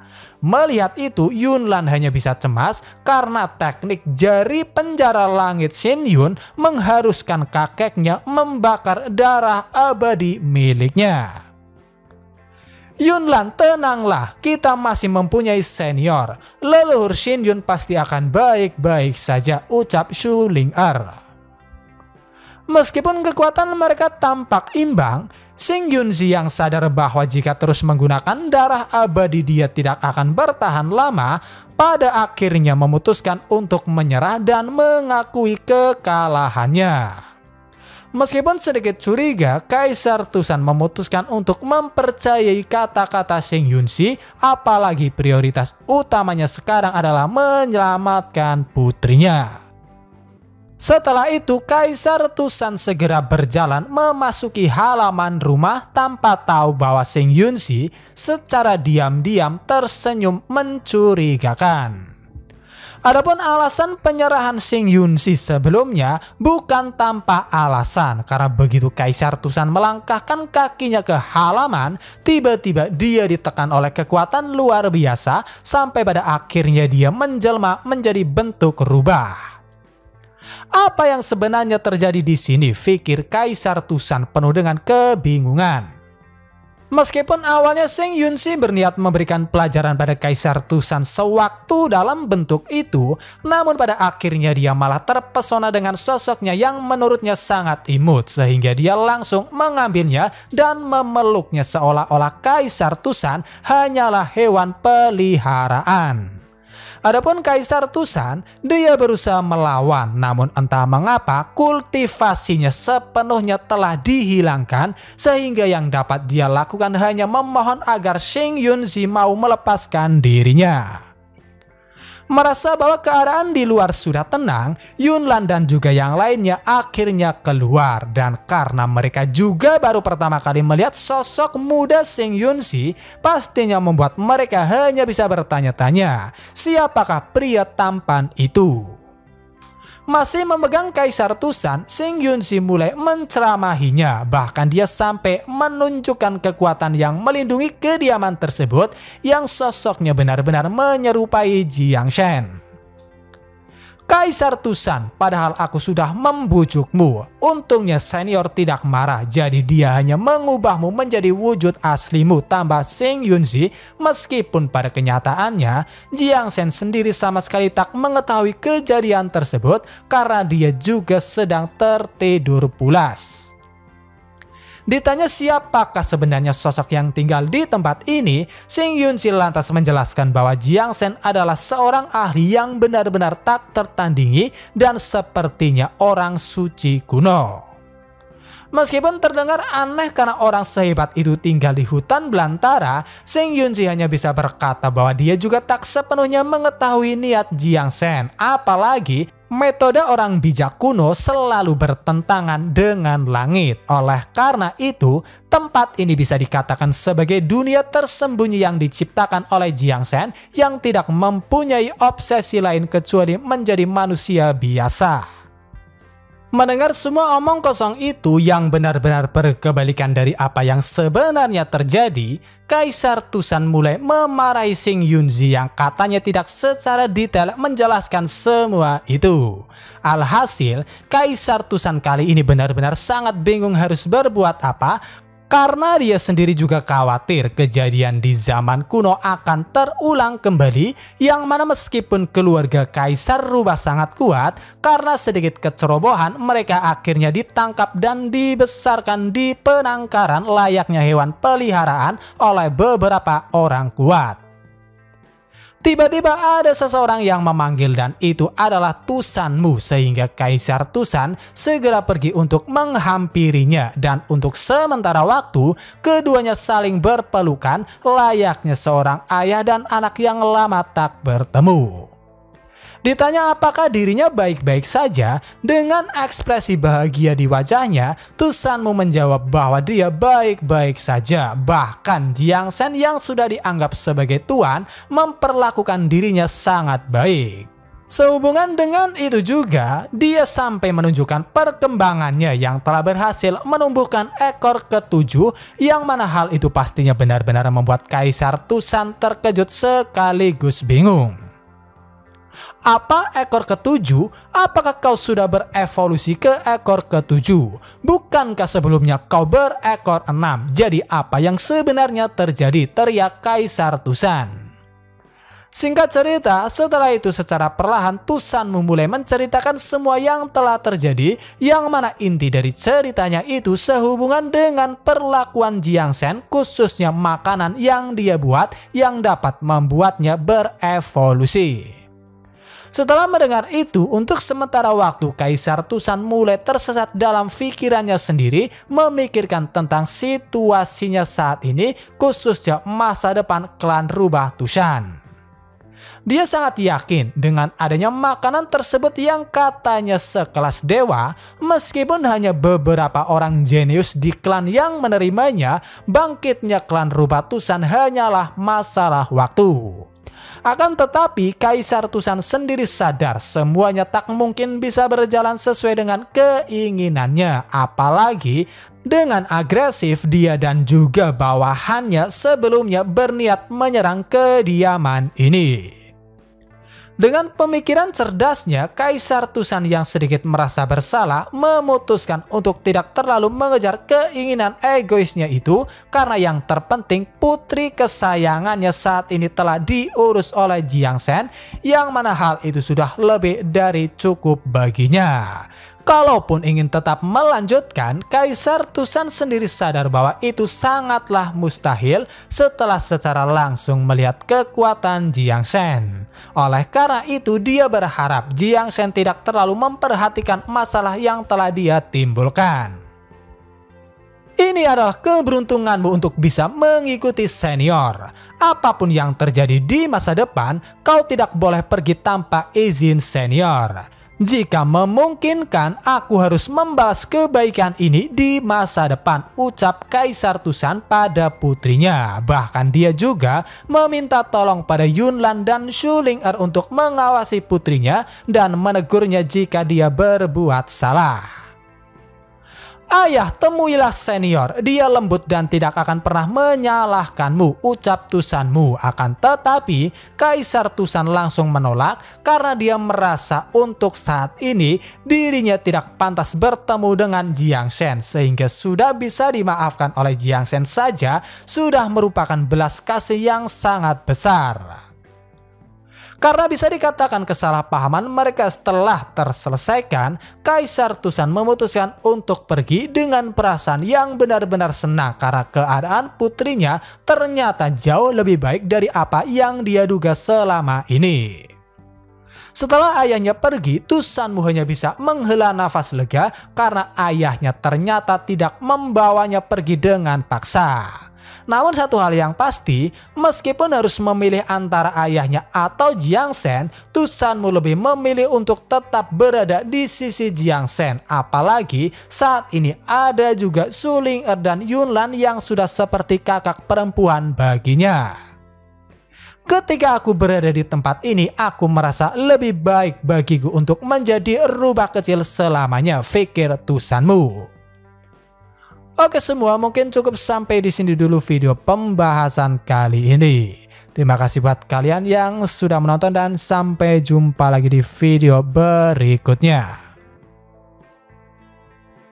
Melihat itu, Yunlan hanya bisa cemas karena teknik jari penjara langit Xin Yun mengharuskan kakeknya membakar darah abadi miliknya. Yunlan, tenanglah, kita masih mempunyai senior. Leluhur Xin Yun pasti akan baik-baik saja, ucap Shu Ling-er. Meskipun kekuatan mereka tampak imbang, Sing Yunzi yang sadar bahwa jika terus menggunakan darah abadi dia tidak akan bertahan lama, pada akhirnya memutuskan untuk menyerah dan mengakui kekalahannya. Meskipun sedikit curiga, Kaisar Tusan memutuskan untuk mempercayai kata-kata Sing Yunzi, apalagi prioritas utamanya sekarang adalah menyelamatkan putrinya. Setelah itu, Kaisar Tusan segera berjalan memasuki halaman rumah tanpa tahu bahwa Sing Yunzi secara diam-diam tersenyum mencurigakan. Adapun alasan penyerahan Sing Yunzi sebelumnya bukan tanpa alasan, karena begitu Kaisar Tusan melangkahkan kakinya ke halaman, tiba-tiba dia ditekan oleh kekuatan luar biasa sampai pada akhirnya dia menjelma menjadi bentuk rubah. Apa yang sebenarnya terjadi di sini, pikir Kaisar Tusan penuh dengan kebingungan. Meskipun awalnya Sing Yunzi berniat memberikan pelajaran pada Kaisar Tusan sewaktu dalam bentuk itu, namun pada akhirnya dia malah terpesona dengan sosoknya yang menurutnya sangat imut, sehingga dia langsung mengambilnya dan memeluknya seolah-olah Kaisar Tusan hanyalah hewan peliharaan. Adapun Kaisar Tusan, dia berusaha melawan, namun entah mengapa kultivasinya sepenuhnya telah dihilangkan, sehingga yang dapat dia lakukan hanya memohon agar Sing Yunzi mau melepaskan dirinya. Merasa bahwa keadaan di luar sudah tenang, Yunlan dan juga yang lainnya akhirnya keluar, dan karena mereka juga baru pertama kali melihat sosok muda Sing Yunzi, pastinya membuat mereka hanya bisa bertanya-tanya, siapakah pria tampan itu? Masih memegang Kaisar Tusan, Sing Yunzi mulai menceramahinya, bahkan dia sampai menunjukkan kekuatan yang melindungi kediaman tersebut yang sosoknya benar-benar menyerupai Jiang Shen. Kaisar Tusan, padahal aku sudah membujukmu. Untungnya senior tidak marah, jadi dia hanya mengubahmu menjadi wujud aslimu, tambah Sing Yunzi. Meskipun pada kenyataannya Jiang Shen sendiri sama sekali tak mengetahui kejadian tersebut karena dia juga sedang tertidur pulas. Ditanya siapakah sebenarnya sosok yang tinggal di tempat ini, Sing Yunzi lantas menjelaskan bahwa Jiang Shen adalah seorang ahli yang benar-benar tak tertandingi dan sepertinya orang suci kuno. Meskipun terdengar aneh karena orang sehebat itu tinggal di hutan belantara, Sing Yunzi hanya bisa berkata bahwa dia juga tak sepenuhnya mengetahui niat Jiang Shen, apalagi metode orang bijak kuno selalu bertentangan dengan langit. Oleh karena itu, tempat ini bisa dikatakan sebagai dunia tersembunyi yang diciptakan oleh Jiang Shen yang tidak mempunyai obsesi lain kecuali menjadi manusia biasa. Mendengar semua omong kosong itu yang benar-benar berkebalikan dari apa yang sebenarnya terjadi, Kaisar Tusan mulai memarahi Sing Yunzi yang katanya tidak secara detail menjelaskan semua itu. Alhasil, Kaisar Tusan kali ini benar-benar sangat bingung harus berbuat apa, Karena dia sendiri juga khawatir kejadian di zaman kuno akan terulang kembali, yang mana meskipun keluarga Kaisar Rubah sangat kuat, karena sedikit kecerobohan mereka akhirnya ditangkap dan dibesarkan di penangkaran layaknya hewan peliharaan oleh beberapa orang kuat. Tiba-tiba ada seseorang yang memanggil dan itu adalah Tusanmu, sehingga Kaisar Tusan segera pergi untuk menghampirinya dan untuk sementara waktu keduanya saling berpelukan layaknya seorang ayah dan anak yang lama tak bertemu. Ditanya apakah dirinya baik-baik saja, dengan ekspresi bahagia di wajahnya, Tusanmu menjawab bahwa dia baik-baik saja. Bahkan Jiang Shen yang sudah dianggap sebagai tuan memperlakukan dirinya sangat baik. Sehubungan dengan itu juga, dia sampai menunjukkan perkembangannya yang telah berhasil menumbuhkan ekor ketujuh, yang mana hal itu pastinya benar-benar membuat Kaisar Tusan terkejut sekaligus bingung. Apa ekor ketujuh? Apakah kau sudah berevolusi ke ekor ketujuh? Bukankah sebelumnya kau berekor 6? Jadi apa yang sebenarnya terjadi? Teriak Kaisar Tusan. Singkat cerita, setelah itu secara perlahan Tusan memulai menceritakan semua yang telah terjadi, yang mana inti dari ceritanya itu sehubungan dengan perlakuan Jiang Shen, khususnya makanan yang dia buat yang dapat membuatnya berevolusi. Setelah mendengar itu, untuk sementara waktu Kaisar Tusan mulai tersesat dalam pikirannya sendiri, memikirkan tentang situasinya saat ini, khususnya masa depan klan Rubah Tusan. Dia sangat yakin dengan adanya makanan tersebut yang katanya sekelas dewa, meskipun hanya beberapa orang jenius di klan yang menerimanya, bangkitnya klan Rubah Tusan hanyalah masalah waktu. Akan tetapi Kaisar Tusan sendiri sadar semuanya tak mungkin bisa berjalan sesuai dengan keinginannya, apalagi dengan agresif dia dan juga bawahannya sebelumnya berniat menyerang kediaman ini. Dengan pemikiran cerdasnya, Kaisar Tusan yang sedikit merasa bersalah memutuskan untuk tidak terlalu mengejar keinginan egoisnya itu, karena yang terpenting putri kesayangannya saat ini telah diurus oleh Jiang Shen, yang mana hal itu sudah lebih dari cukup baginya. Kalaupun ingin tetap melanjutkan, Kaisar Tusan sendiri sadar bahwa itu sangatlah mustahil setelah secara langsung melihat kekuatan Jiang Shen. Oleh karena itu, dia berharap Jiang Shen tidak terlalu memperhatikan masalah yang telah dia timbulkan. Ini adalah keberuntunganmu untuk bisa mengikuti senior. Apapun yang terjadi di masa depan, kau tidak boleh pergi tanpa izin senior. Jika memungkinkan, aku harus membalas kebaikan ini di masa depan, ucap Kaisar Tusan pada putrinya. Bahkan dia juga meminta tolong pada Yunlan dan Shu Ling'er untuk mengawasi putrinya dan menegurnya jika dia berbuat salah. Ayah, temuilah senior, dia lembut dan tidak akan pernah menyalahkanmu, ucap Tusanmu. Akan tetapi Kaisar Tusan langsung menolak karena dia merasa untuk saat ini dirinya tidak pantas bertemu dengan Jiang Shen, sehingga sudah bisa dimaafkan oleh Jiang Shen saja sudah merupakan belas kasih yang sangat besar. Karena bisa dikatakan kesalahpahaman mereka telah terselesaikan, Kaisar Tusan memutuskan untuk pergi dengan perasaan yang benar-benar senang karena keadaan putrinya ternyata jauh lebih baik dari apa yang dia duga selama ini. Setelah ayahnya pergi, Tusanmu hanya bisa menghela nafas lega karena ayahnya ternyata tidak membawanya pergi dengan paksa. Namun satu hal yang pasti, meskipun harus memilih antara ayahnya atau Jiang Shen, Tusanmu lebih memilih untuk tetap berada di sisi Jiang Shen. Apalagi saat ini ada juga Shu Ling'er dan Yunlan yang sudah seperti kakak perempuan baginya. Ketika aku berada di tempat ini, aku merasa lebih baik bagiku untuk menjadi rubah kecil selamanya, pikir Tusanmu. Oke semua, mungkin cukup sampai di sini dulu video pembahasan kali ini. Terima kasih buat kalian yang sudah menonton dan sampai jumpa lagi di video berikutnya.